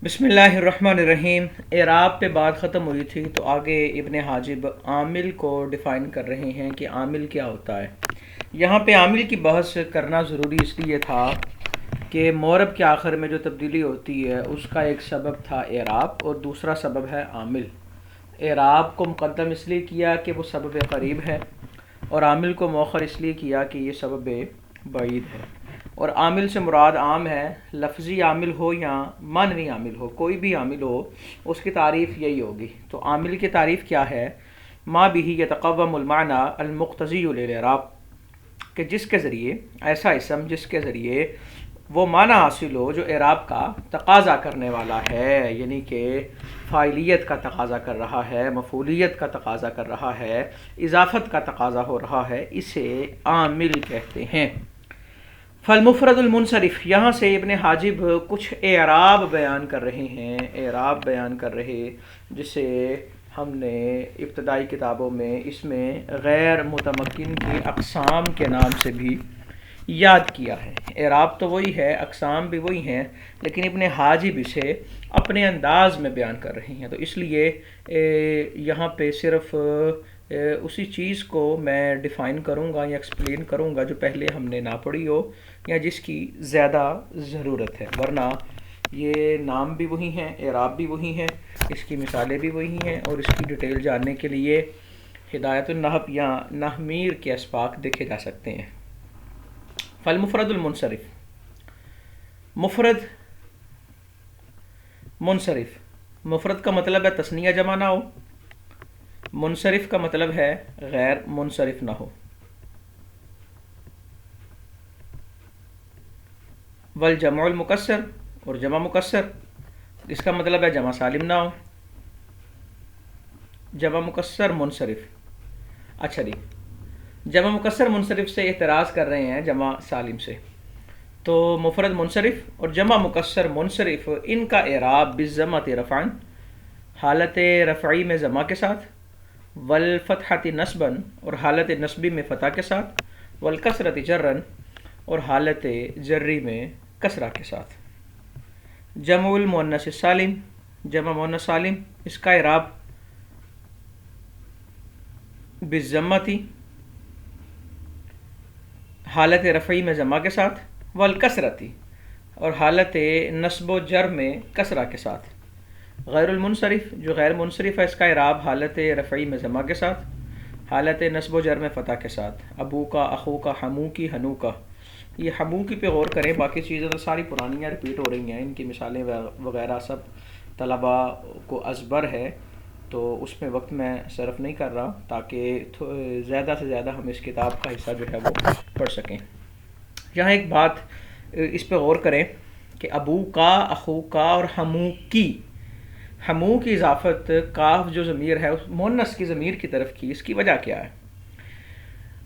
بسم اللہ الرحمن الرحیم۔ اعراب پہ بات ختم ہوئی تھی تو آگے ابن حاجب عامل کو ڈیفائن کر رہے ہیں کہ عامل کیا ہوتا ہے۔ یہاں پہ عامل کی بحث کرنا ضروری اس لیے تھا کہ مورب کے آخر میں جو تبدیلی ہوتی ہے اس کا ایک سبب تھا اعراب اور دوسرا سبب ہے عامل۔ اعراب کو مقدم اس لیے کیا کہ وہ سبب قریب ہے اور عامل کو مؤخر اس لیے کیا کہ یہ سبب بعید ہے۔ اور عامل سے مراد عام ہے، لفظی عامل ہو یا معنوی عامل ہو، کوئی بھی عامل ہو اس کی تعریف یہی ہوگی۔ تو عامل کی تعریف کیا ہے؟ ما بہ یتقوم المعنی المقتضی للاعراب، کہ جس کے ذریعے ایسا اسم جس کے ذریعے وہ معنی حاصل ہو جو اعراب کا تقاضا کرنے والا ہے، یعنی کہ فاعلیت کا تقاضا کر رہا ہے، مفعولیت کا تقاضا کر رہا ہے، اضافت کا تقاضا ہو رہا ہے، اسے عامل کہتے ہیں۔ فالمفرد المنصرف، یہاں سے ابن حاجب کچھ اعراب بیان کر رہے ہیں، اعراب بیان کر رہے جسے ہم نے ابتدائی کتابوں میں اس میں غیر متمکن کی اقسام کے نام سے بھی یاد کیا ہے۔ اعراب تو وہی ہے، اقسام بھی وہی ہیں، لیکن ابن حاجب اسے اپنے انداز میں بیان کر رہے ہیں، تو اس لیے یہاں پہ صرف اسی چیز کو میں ڈیفائن کروں گا یا ایکسپلین کروں گا جو پہلے ہم نے نہ پڑھی ہو یا جس کی زیادہ ضرورت ہے، ورنہ یہ نام بھی وہی ہیں، اعراب بھی وہی ہیں، اس کی مثالیں بھی وہی ہیں، اور اس کی ڈیٹیل جاننے کے لیے ہدایت النحو یا نحمیر کے اسباق دیکھے جا سکتے ہیں۔ فالمفرد المنصرف، مفرد منصرف، مفرد کا مطلب ہے تثنیہ جمع نہ ہو، منصرف کا مطلب ہے غیر منصرف نہ ہو۔ والجمع المکسر، اور جمع مکسر، اس کا مطلب ہے جمع سالم نہ ہو، جمع مکسر منصرف۔ اچھا جی، جمع مکسر منصرف سے اعتراض کر رہے ہیں جمع سالم سے، تو مفرد منصرف اور جمع مکسر منصرف ان کا اعراب بالضمۃ رفعا، حالت رفعی میں ضمہ کے ساتھ، والفتحۃ نصبا، اور حالت نصبی میں فتح کے ساتھ، والکسرۃ جرا، اور حالت جری میں کسرہ کے ساتھ۔ جمع المؤنث السالم، جمع مؤنث سالم، اس کا اعراب بالضمۃ، حالت رفعی میں ضمہ کے ساتھ، والکسرۃ، اور حالت نصب و جر میں کسرہ کے ساتھ۔ غیر المنصرف، جو غیر منصرف ہے، اس کا اعراب حالت رفعی میں ضمہ کے ساتھ، حالت نصب و جر میں فتح کے ساتھ۔ ابو کا، اخو کا، ہمو کی، ہنو کا، یہ ہمو کی پہ غور کریں، باقی چیزیں تو ساری پرانی رپیٹ ہو رہی ہیں، ان کی مثالیں وغیرہ سب طلباء کو ازبر ہے، تو اس میں وقت میں صرف نہیں کر رہا تاکہ زیادہ سے زیادہ ہم اس کتاب کا حصہ جو ہے وہ پڑھ سکیں۔ یہاں ایک بات اس پہ غور کریں کہ ابو کا، اخو کا اور ہمو کی اضافت کاف جو ضمیر ہے اس مؤنث کی ضمیر کی طرف کی، اس کی وجہ کیا ہے؟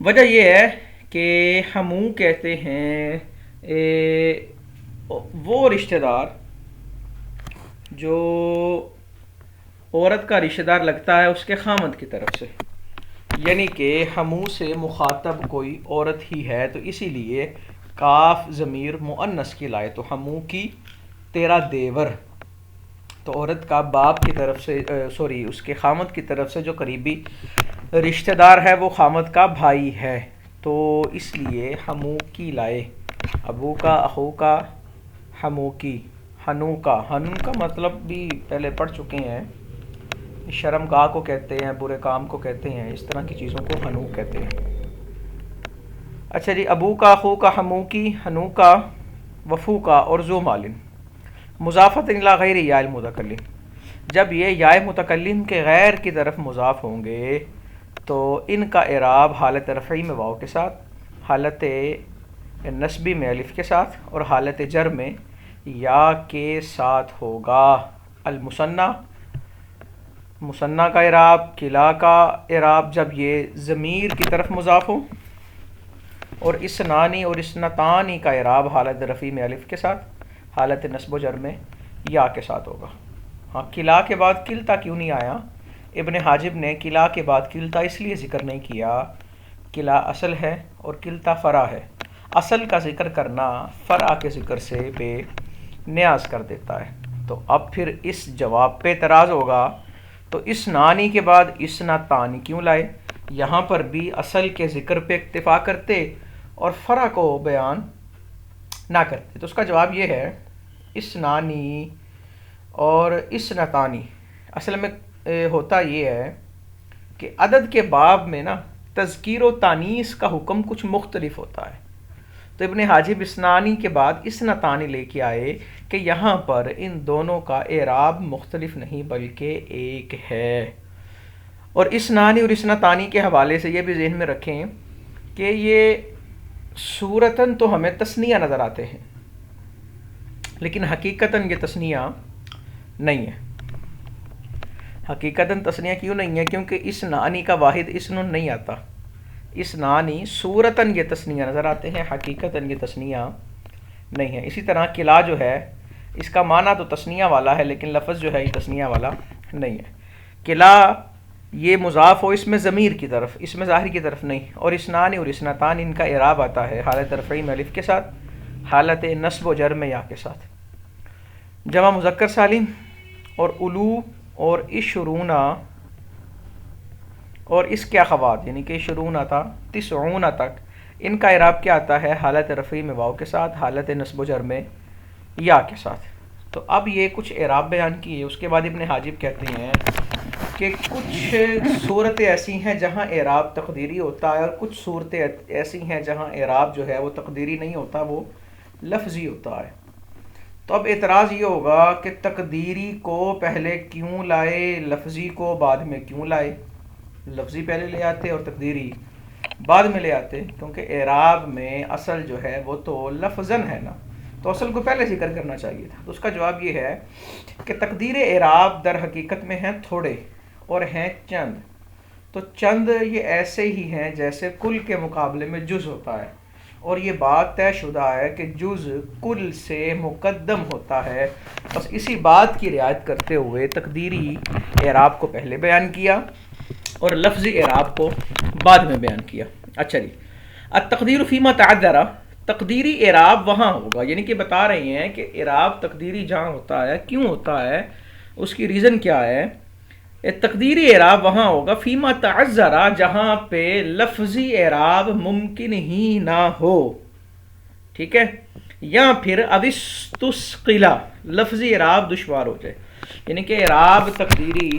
وجہ یہ ہے کہ ہمو کہتے ہیں وہ رشتہ دار جو عورت کا رشتہ دار لگتا ہے اس کے خامند کی طرف سے، یعنی کہ ہمو سے مخاطب کوئی عورت ہی ہے، تو اسی لیے کاف ضمیر مؤنث کی لائے، تو ہمو کی تیرا دیور، تو عورت کا باپ کی طرف سے اس کے خامد کی طرف سے جو قریبی رشتہ دار ہے وہ خامد کا بھائی ہے، تو اس لیے ہمو کی لائے۔ ابو کا، اخو کا، ہمو کی، ہنو کا مطلب بھی پہلے پڑھ چکے ہیں، شرم گاہ کو کہتے ہیں، برے کام کو کہتے ہیں، اس طرح کی چیزوں کو ہنو کہتے ہیں۔ اچھا جی، ابو کا، اخو کا، ہمو کی، ہنو کا، وفو کا اور ذو مالن، مضافت الی غیر یا المتکلم، جب یہ یا متکلم کے غیر کی طرف مضاف ہوں گے تو ان کا اعراب حالت رفعی میں واو کے ساتھ، حالت نصبی میں الف کے ساتھ اور حالت جر میں یا کے ساتھ ہوگا۔ المثنی، مثنیٰ کا اعراب، کلا کا اعراب جب یہ ضمیر کی طرف مضاف ہو، اور اسنانی اور اسنتانی کا اعراب حالت رفعی میں الف کے ساتھ، حالت نصب و جر میں یا کے ساتھ ہوگا۔ ہاں، کلا کے بعد کلتا کیوں نہیں آیا؟ ابن حاجب نے کلا کے بعد کلتا اس لیے ذکر نہیں کیا، کلا اصل ہے اور کلتا فرع ہے، اصل کا ذکر کرنا فرع کے ذکر سے بے نیاز کر دیتا ہے، تو اب پھر اس جواب پہ اعتراض ہوگا، تو اس نانی کے بعد اس نہ تانی کیوں لائے؟ یہاں پر بھی اصل کے ذکر پہ اکتفا کرتے اور فرع کو بیان نہ کرتے۔ تو اس کا جواب یہ ہے، اس نانی اور اس نہ تانی اصل میں ہوتا یہ ہے کہ عدد کے باب میں نا تذکیر و تانیث کا حکم کچھ مختلف ہوتا ہے۔ تو ابن حاجب اسنانی کے بعد اسنتانی لے کے آئے کہ یہاں پر ان دونوں کا اعراب مختلف نہیں بلکہ ایک ہے۔ اور اسنانی اور اسنتانی کے حوالے سے یہ بھی ذہن میں رکھیں کہ یہ صورتاً تو ہمیں تثنیہ نظر آتے ہیں، لیکن حقیقتاً یہ تثنیہ نہیں ہے۔ حقیقتاً تثنیہ کیوں نہیں ہے؟ کیونکہ اس نانی کا واحد اسن نہیں آتا۔ اس نانی صورتاً یہ تثنیہ نظر آتے ہیں، حقیقتاً یہ تثنیہ نہیں ہے۔ اسی طرح قلعہ جو ہے اس کا معنی تو تثنیہ والا ہے، لیکن لفظ جو ہے یہ تثنیہ والا نہیں ہے۔ قلعہ یہ مضاف ہو اس میں ضمیر کی طرف، اس میں ظاہر کی طرف نہیں۔ اور اسنان اور اسنتان ان کا اعراب آتا ہے حالت رفعی میں الف کے ساتھ، حالت نصب و جر میں یا کے ساتھ۔ جمع مذکر سالم اور الو اور اشرونہ اور اس کے اخوات یعنی کہ شرونہ تا تسعونہ تک، ان کا اعراب کیا آتا ہے؟ حالت رفعی میں واو کے ساتھ، حالت نصب و جر میں یا کے ساتھ۔ تو اب یہ کچھ اعراب بیان کیے، اس کے بعد ابن حاجب کہتے ہیں کہ کچھ صورتیں ایسی ہیں جہاں اعراب تقدیری ہوتا ہے، اور کچھ صورتیں ایسی ہیں جہاں اعراب جو ہے وہ تقدیری نہیں ہوتا، وہ لفظی ہوتا ہے۔ تو اب اعتراض یہ ہوگا کہ تقدیری کو پہلے کیوں لائے، لفظی کو بعد میں کیوں لائے؟ لفظی پہلے لے آتے اور تقدیری بعد میں لے آتے، کیونکہ اعراب میں اصل جو ہے وہ تو لفظاً ہے نا، تو اصل کو پہلے ذکر کرنا چاہیے تھا۔ تو اس کا جواب یہ ہے کہ تقدیر اعراب در حقیقت میں ہیں تھوڑے اور ہیں چند۔ تو چند یہ ایسے ہی ہیں جیسے کل کے مقابلے میں جز ہوتا ہے، اور یہ بات طے شدہ ہے کہ جز کل سے مقدم ہوتا ہے۔ بس اسی بات کی رعایت کرتے ہوئے تقدیری اعراب کو پہلے بیان کیا اور لفظی اعراب کو بعد میں بیان کیا۔ اچھا جی، التقدیر فیما تعذر، تقدیری اعراب وہاں ہوگا، یعنی کہ بتا رہے ہیں کہ اعراب تقدیری جہاں ہوتا ہے کیوں ہوتا ہے، اس کی ریزن کیا ہے۔ تقدیری اعراب وہاں ہوگا فیما تعذر، جہاں پہ لفظی اعراب ممکن ہی نہ ہو، ٹھیک ہے، یا پھر اوستثقلا، لفظی اعراب دشوار ہو جائے۔ یعنی کہ اعراب تقدیری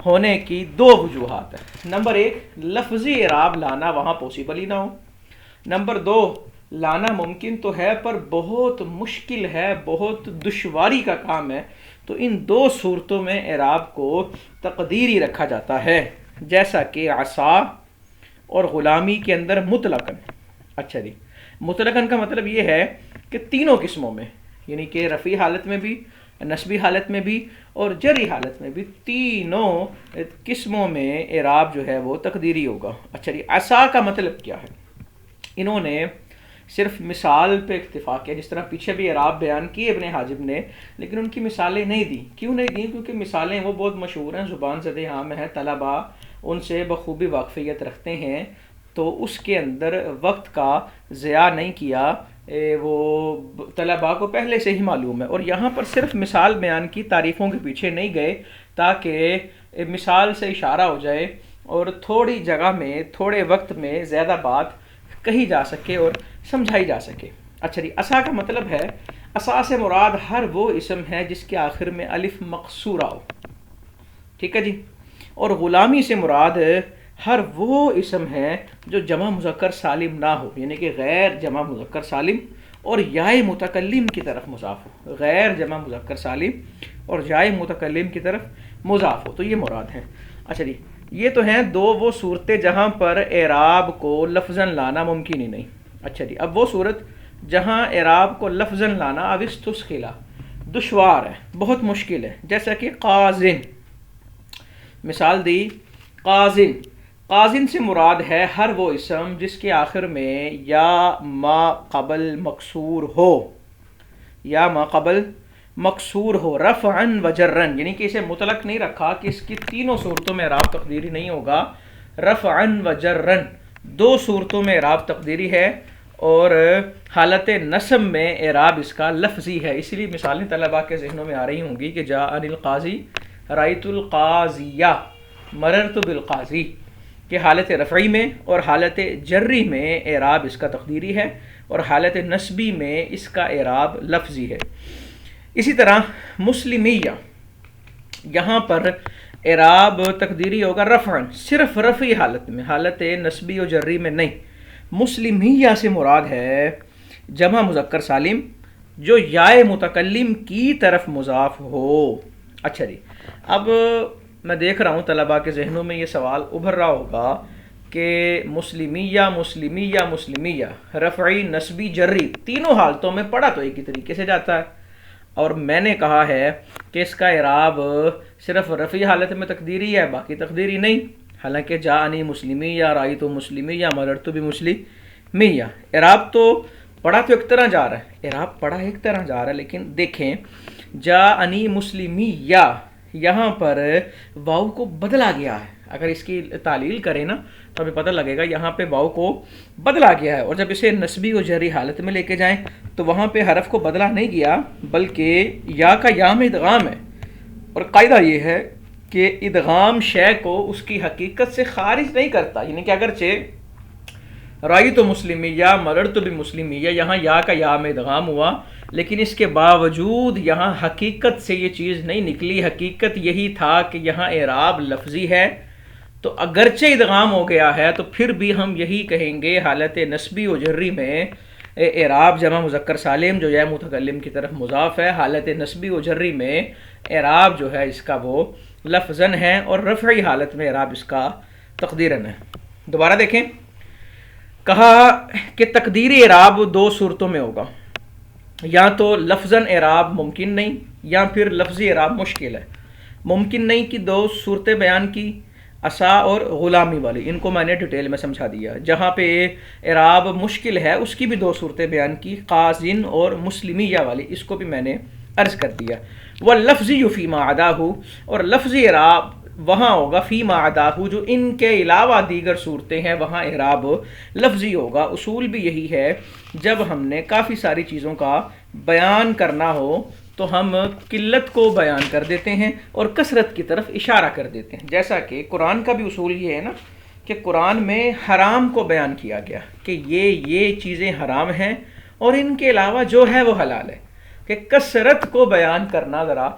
ہونے کی دو وجوہات ہیں۔ نمبر ایک، لفظی اعراب لانا وہاں پاسبل ہی نہ ہو۔ نمبر دو، لانا ممکن تو ہے پر بہت مشکل ہے، بہت دشواری کا کام ہے۔ تو ان دو صورتوں میں اعراب کو تقدیری رکھا جاتا ہے، جیسا کہ عصا اور غلامی کے اندر مطلقاً۔ اچھا جی، مطلقاً کا مطلب یہ ہے کہ تینوں قسموں میں، یعنی کہ رفعی حالت میں بھی، نصبی حالت میں بھی اور جری حالت میں بھی، تینوں قسموں میں اعراب جو ہے وہ تقدیری ہوگا۔ اچھا جی، عصا کا مطلب کیا ہے؟ انہوں نے صرف مثال پہ اکتفا کیا، جس طرح پیچھے بھی اعراب بیان کی ابن حاجب نے، لیکن ان کی مثالیں نہیں دی۔ کیوں نہیں دی؟ کیونکہ مثالیں وہ بہت مشہور ہیں، زبان زد عام ہے، طلباء ان سے بخوبی واقفیت رکھتے ہیں، تو اس کے اندر وقت کا ضیاع نہیں کیا، وہ طلباء کو پہلے سے ہی معلوم ہے۔ اور یہاں پر صرف مثال بیان کی، تعریفوں کے پیچھے نہیں گئے، تاکہ مثال سے اشارہ ہو جائے اور تھوڑی جگہ میں تھوڑے وقت میں زیادہ بات کہی جا سکے اور سمجھائی جا سکے۔ اچھا جی، عصا کا مطلب ہے، عصا سے مراد ہر وہ اسم ہے جس کے آخر میں الف مقصورہ ہو، ٹھیک ہے جی۔ اور غلامی سے مراد ہر وہ اسم ہے جو جمع مذکر سالم نہ ہو، یعنی کہ غیر جمع مذکر سالم اور یائے متکلم کی طرف مضاف ہو، غیر جمع مذکر سالم اور یائے متکلم کی طرف مضاف ہو، تو یہ مراد ہے۔ اچھا جی، یہ تو ہیں دو وہ صورتیں جہاں پر اعراب کو لفظاً لانا ممکن ہی نہیں۔ اچھا جی، اب وہ صورت جہاں اعراب کو لفظاً لانا اوستثقلا دشوار ہے، بہت مشکل ہے، جیسا کہ قازن، مثال دی قازن۔ قازن سے مراد ہے ہر وہ اسم جس کے آخر میں یا ما قبل مکسور ہو، یا ما قبل مکسور ہو، رفعاً و جرًا، یعنی کہ اسے مطلق نہیں رکھا کہ اس کی تینوں صورتوں میں اعراب تقدیری نہیں ہوگا، رفعاً و جرًا دو صورتوں میں اعراب تقدیری ہے، اور حالت نصب میں اعراب اس کا لفظی ہے. اسی لیے مثالیں طلباء کے ذہنوں میں آ رہی ہوں گی کہ جاءنی القاضی، رأیت القاضیہ، مررت بالقاضی، کہ حالت رفعی میں اور حالت جری میں اعراب اس کا تقدیری ہے اور حالت نصبی میں اس کا اعراب لفظی ہے. اسی طرح مسلمیہ، یہاں پر اعراب تقدیری ہوگا رفعن، صرف رفعی حالت میں، حالت نصبی و جری میں نہیں. مسلمیہ سے مراد ہے جمع مذکر سالم جو یائے متکلم کی طرف مضاف ہو. اچھا جی، اب میں دیکھ رہا ہوں طلباء کے ذہنوں میں یہ سوال ابھر رہا ہوگا کہ مسلمیہ مسلمیہ مسلمیہ، رفعی نصبی جری، تینوں حالتوں میں پڑھا تو ایک ہی طریقے سے جاتا ہے، اور میں نے کہا ہے کہ اس کا اعراب صرف رفعی حالت میں تقدیری ہے، باقی تقدیری نہیں. حالانکہ جاءنی مسلمیہ، رأیت مسلمیہ، مررت بمسلمیہ، اعراب تو پڑھا تو ایک طرح جا رہا ہے، اعراب پڑھا ایک طرح جا رہا ہے، لیکن دیکھیں جاءنی مسلمیہ، یہاں پر واو کو بدلا گیا ہے. اگر اس کی تعلیل کریں نا تو ہمیں پتہ لگے گا یہاں پہ واو کو بدلا گیا ہے، اور جب اسے نصبی و جری حالت میں لے کے جائیں تو وہاں پہ حرف کو بدلا نہیں گیا بلکہ یا کا یا میں ادغام ہے. اور قاعدہ یہ ہے کہ ادغام شے کو اس کی حقیقت سے خارج نہیں کرتا، یعنی کہ اگرچہ رأیت مسلمیہ، مررت بمسلمیہ، یہاں یا کا یا میں ادغام ہوا، لیکن اس کے باوجود یہاں حقیقت سے یہ چیز نہیں نکلی. حقیقت یہی تھا کہ یہاں اعراب لفظی ہے، تو اگرچہ ادغام ہو گیا ہے تو پھر بھی ہم یہی کہیں گے حالت نصبی و جری میں اعراب جمع مذکر سالم جو ہے متکلم کی طرف مضاف ہے، حالت نصبی و جری میں اعراب جو ہے اس کا وہ لفظاً ہے، اور رفعی حالت میں اعراب اس کا تقدیراً ہے. دوبارہ دیکھیں، کہا کہ تقدیری اعراب دو صورتوں میں ہوگا، یا تو لفظاً اعراب ممکن نہیں یا پھر لفظی اعراب مشکل ہے. ممکن نہیں کی دو صورتیں بیان کی، عصا اور غلامی والی، ان کو میں نے ڈیٹیل میں سمجھا دیا. جہاں پہ اعراب مشکل ہے اس کی بھی دو صورتیں بیان کی، قازن اور مسلمیہ والی، اس کو بھی میں نے عرض کر دیا. واللفظی فیما عداہ، اور لفظی اعراب وہاں ہوگا فیما عداہ، جو ان کے علاوہ دیگر صورتیں ہیں وہاں اعراب لفظی ہوگا. اصول بھی یہی ہے، جب ہم نے کافی ساری چیزوں کا بیان کرنا ہو تو ہم قلت کو بیان کر دیتے ہیں اور کثرت کی طرف اشارہ کر دیتے ہیں. جیسا کہ قرآن کا بھی اصول یہ ہے نا کہ قرآن میں حرام کو بیان کیا گیا کہ یہ چیزیں حرام ہیں اور ان کے علاوہ جو ہے وہ حلال ہے. کہ کثرت کو بیان کرنا ذرا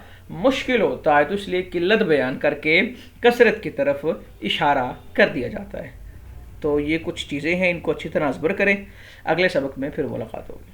مشکل ہوتا ہے، تو اس لیے قلت بیان کر کے کثرت کی طرف اشارہ کر دیا جاتا ہے. تو یہ کچھ چیزیں ہیں، ان کو اچھی طرح ذکر کریں. اگلے سبق میں پھر ملاقات ہوگی.